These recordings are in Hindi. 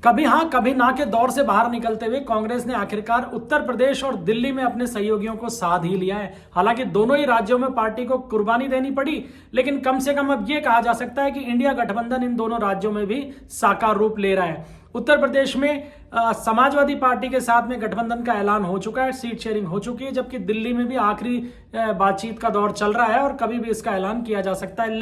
कभी हां कभी ना के दौर से बाहर निकलते हुए कांग्रेस ने आखिरकार उत्तर प्रदेश और दिल्ली में अपने सहयोगियों को साध ही लिया है। हालांकि दोनों ही राज्यों में पार्टी को कुर्बानी देनी पड़ी, लेकिन कम से कम अब यह कहा जा सकता है कि इंडिया गठबंधन इन दोनों राज्यों में भी साकार रूप ले रहा है। उत्तर प्रदेश में समाजवादी पार्टी के साथ में गठबंधन का ऐलान हो चुका है, सीट शेयरिंग हो चुकी है, जबकि दिल्ली में भी आखिरी बातचीत का दौर चल रहा है और कभी भी इसका ऐलान किया जा सकता है।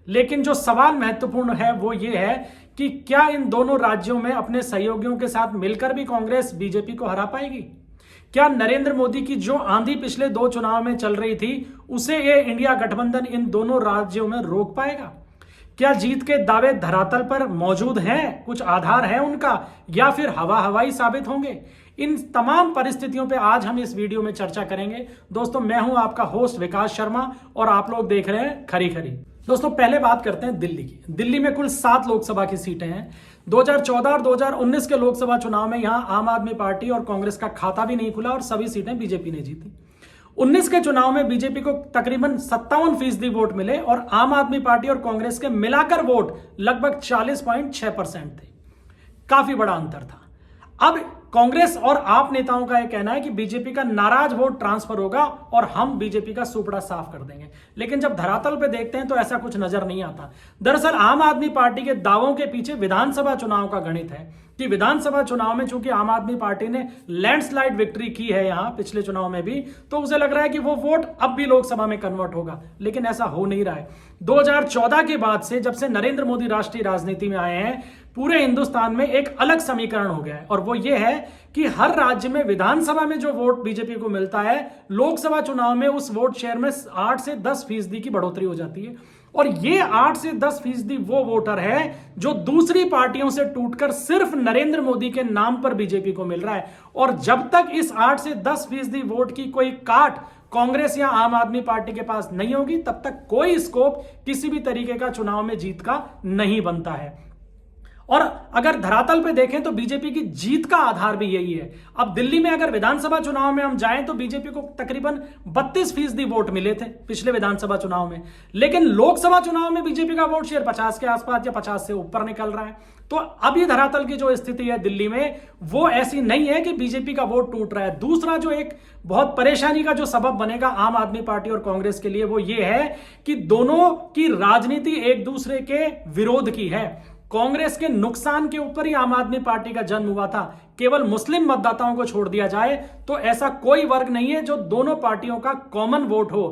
लेकिन जो सवाल महत्वपूर्ण है वो ये है कि क्या इन दोनों राज्यों में अपने सहयोगियों के साथ मिलकर भी कांग्रेस बीजेपी को हरा पाएगी? क्या नरेंद्र मोदी की जो आंधी पिछले 2 चुनाव में चल रही थी उसे ये इंडिया गठबंधन इन दोनों राज्यों में रोक पाएगा? क्या जीत के दावे धरातल पर मौजूद हैं, कुछ आधार है उनका, या फिर हवा हवाई साबित होंगे? इन तमाम परिस्थितियों पे आज हम इस वीडियो में चर्चा करेंगे। दोस्तों, मैं हूं आपका होस्ट विकास शर्मा और आप लोग देख रहे हैं खरी खरी। दोस्तों, पहले बात करते हैं दिल्ली की। दिल्ली में कुल 7 लोकसभा की सीटें हैं। 2014 और 2019 के लोकसभा चुनाव में यहां आम आदमी पार्टी और कांग्रेस का खाता भी नहीं खुला और सभी सीटें बीजेपी ने जीती। 19 के चुनाव में बीजेपी को तकरीबन 57% वोट मिले और आम आदमी पार्टी और कांग्रेस के मिलाकर वोट लगभग 40.6% थे। काफी बड़ा अंतर था। अब कांग्रेस और आप नेताओं का यह कहना है कि बीजेपी का नाराज वोट ट्रांसफर होगा और हम बीजेपी का सुपड़ा साफ कर देंगे, लेकिन जब धरातल पे देखते हैं तो ऐसा कुछ नजर नहीं आता। दरअसल आम आदमी पार्टी के दावों के पीछे विधानसभा चुनाव का गणित है कि विधानसभा चुनाव में चूंकि आम आदमी पार्टी ने लैंडस्लाइड विक्ट्री की है यहां पिछले चुनाव में भी, तो उसे लग रहा है कि वो वोट अब भी लोकसभा में कन्वर्ट होगा, लेकिन ऐसा हो नहीं रहा है। 2014 के बाद से, जब से नरेंद्र मोदी राष्ट्रीय राजनीति में आए हैं, पूरे हिंदुस्तान में एक अलग समीकरण हो गया है और वो ये है कि हर राज्य में विधानसभा में जो वोट बीजेपी को मिलता है, लोकसभा चुनाव में उस वोट शेयर में 8 से 10% की बढ़ोतरी हो जाती है। और ये 8 से 10% वो वोटर है जो दूसरी पार्टियों से टूटकर सिर्फ नरेंद्र मोदी के नाम पर बीजेपी को मिल रहा है। और जब तक इस 8 से 10% वोट की कोई काट कांग्रेस या आम आदमी पार्टी के पास नहीं होगी, तब तक कोई स्कोप किसी भी तरीके का चुनाव में जीत का नहीं बनता है। और अगर धरातल पे देखें तो बीजेपी की जीत का आधार भी यही है। अब दिल्ली में अगर विधानसभा चुनाव में हम जाएं तो बीजेपी को तकरीबन 32% वोट मिले थे पिछले विधानसभा चुनाव में, लेकिन लोकसभा चुनाव में बीजेपी का वोट शेयर 50 के आसपास या 50 से ऊपर निकल रहा है। तो अभी धरातल की जो स्थिति है दिल्ली में, वो ऐसी नहीं है कि बीजेपी का वोट टूट रहा है। दूसरा जो एक बहुत परेशानी का जो सबब बनेगा आम आदमी पार्टी और कांग्रेस के लिए, वो ये है कि दोनों की राजनीति एक दूसरे के विरोध की है। कांग्रेस के नुकसान के ऊपर ही आम आदमी पार्टी का जन्म हुआ था। केवल मुस्लिम मतदाताओं को छोड़ दिया जाए तो ऐसा कोई वर्ग नहीं है जो दोनों पार्टियों का कॉमन वोट हो।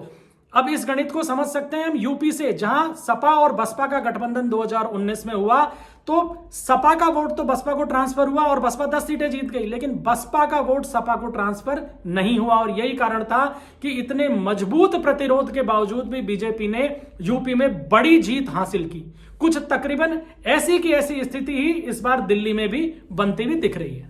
अब इस गणित को समझ सकते हैं हम यूपी से, जहां सपा और बसपा का गठबंधन 2019 में हुआ, तो सपा का वोट तो बसपा को ट्रांसफर हुआ और बसपा 10 सीटें जीत गई, लेकिन बसपा का वोट सपा को ट्रांसफर नहीं हुआ। और यही कारण था कि इतने मजबूत प्रतिरोध के बावजूद भी बीजेपी ने यूपी में बड़ी जीत हासिल की। कुछ तकरीबन ऐसी की ऐसी स्थिति ही इस बार दिल्ली में भी बनती हुई दिख रही है।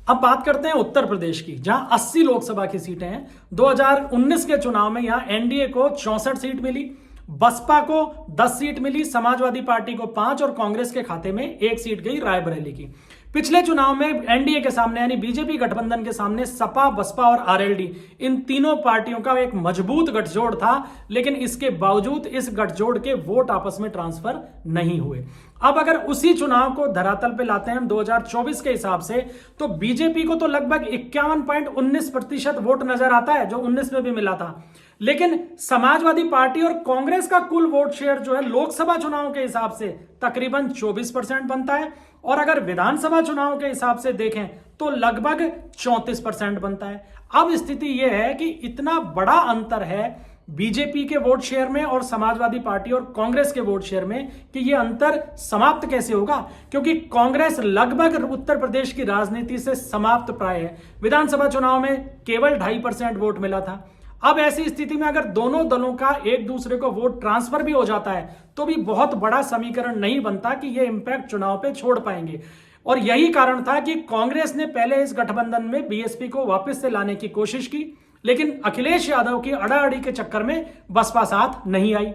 अब बात करते हैं उत्तर प्रदेश की, जहां 80 लोकसभा की सीटें हैं। 2019 के चुनाव में यहां एनडीए को 64 सीट मिली, बसपा को 10 सीट मिली, समाजवादी पार्टी को 5 और कांग्रेस के खाते में 1 सीट गई रायबरेली की। पिछले चुनाव में एनडीए के सामने यानी बीजेपी गठबंधन के सामने सपा, बसपा और आरएलडी, इन तीनों पार्टियों का एक मजबूत गठजोड़ था, लेकिन इसके बावजूद इस गठजोड़ के वोट आपस में ट्रांसफर नहीं हुए। अब अगर उसी चुनाव को धरातल पे लाते हैं हम 2024 के हिसाब से, तो बीजेपी को तो लगभग 51.19% वोट नजर आता है, जो 19 में भी मिला था, लेकिन समाजवादी पार्टी और कांग्रेस का कुल वोट शेयर जो है लोकसभा चुनाव के हिसाब से तकरीबन 24% बनता है, और अगर विधानसभा चुनाव के हिसाब से देखें तो लगभग 34% बनता है। अब स्थिति यह है कि इतना बड़ा अंतर है बीजेपी के वोट शेयर में और समाजवादी पार्टी और कांग्रेस के वोट शेयर में कि यह अंतर समाप्त कैसे होगा, क्योंकि कांग्रेस लगभग उत्तर प्रदेश की राजनीति से समाप्त प्राय है। विधानसभा चुनाव में केवल 2.5% वोट मिला था। अब ऐसी स्थिति में अगर दोनों दलों का एक दूसरे को वोट ट्रांसफर भी हो जाता है तो भी बहुत बड़ा समीकरण नहीं बनता कि यह इंपैक्ट चुनाव पे छोड़ पाएंगे। और यही कारण था कि कांग्रेस ने पहले इस गठबंधन में बीएसपी को वापस से लाने की कोशिश की, लेकिन अखिलेश यादव की अड़ाअड़ी के चक्कर में बसपा साथ नहीं आई।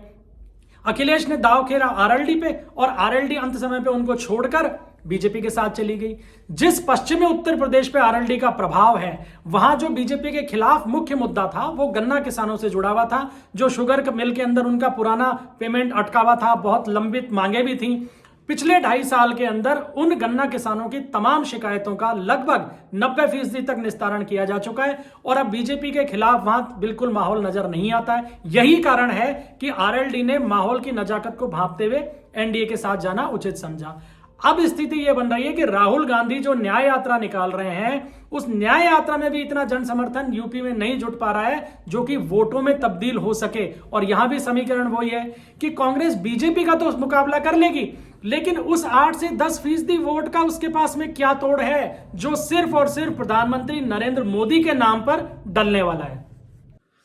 अखिलेश ने दाव खेला आरएलडी पे और आरएलडी अंत समय पे उनको छोड़कर बीजेपी के साथ चली गई। जिस पश्चिमी उत्तर प्रदेश पे आरएलडी का प्रभाव है, वहां जो बीजेपी के खिलाफ मुख्य मुद्दा था वो गन्ना किसानों से जुड़ा हुआ था, जो शुगर मिल के अंदर उनका पुराना पेमेंट अटका हुआ था, बहुत लंबित मांगे भी थी। पिछले 2.5 साल के अंदर उन गन्ना किसानों की तमाम शिकायतों का लगभग 90% तक निस्तारण किया जा चुका है और अब बीजेपी के खिलाफ वहां बिल्कुल माहौल नजर नहीं आता है। यही कारण है कि आरएलडी ने माहौल की नजाकत को भांपते हुए एनडीए के साथ जाना उचित समझा। अब स्थिति यह बन रही है कि राहुल गांधी जो न्याय यात्रा निकाल रहे हैं, उस न्याय यात्रा में भी इतना जन समर्थन यूपी में नहीं जुट पा रहा है जो कि वोटों में तब्दील हो सके। और यहां भी समीकरण वही है कि कांग्रेस बीजेपी का तो मुकाबला कर लेगी, लेकिन उस 8 से 10% वोट का उसके पास में क्या तोड़ है जो सिर्फ और सिर्फ प्रधानमंत्री नरेंद्र मोदी के नाम पर डलने वाला है।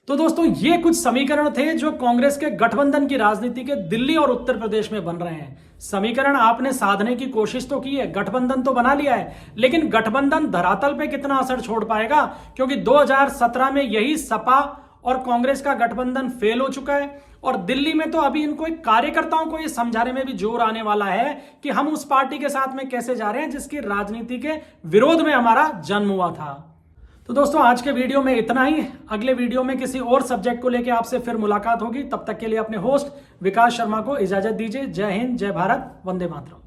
तो दोस्तों, ये कुछ समीकरण थे जो कांग्रेस के गठबंधन की राजनीति के दिल्ली और उत्तर प्रदेश में बन रहे हैं। समीकरण आपने साधने की कोशिश तो की है, गठबंधन तो बना लिया है, लेकिन गठबंधन धरातल पे कितना असर छोड़ पाएगा, क्योंकि 2017 में यही सपा और कांग्रेस का गठबंधन फेल हो चुका है और दिल्ली में तो अभी इनको एक कार्यकर्ताओं को ये समझाने में भी जोर आने वाला है कि हम उस पार्टी के साथ में कैसे जा रहे हैं जिसकी राजनीति के विरोध में हमारा जन्म हुआ था। तो दोस्तों, आज के वीडियो में इतना ही। अगले वीडियो में किसी और सब्जेक्ट को लेकर आपसे फिर मुलाकात होगी। तब तक के लिए अपने होस्ट विकास शर्मा को इजाजत दीजिए। जय हिंद, जय भारत, वंदे मातरम।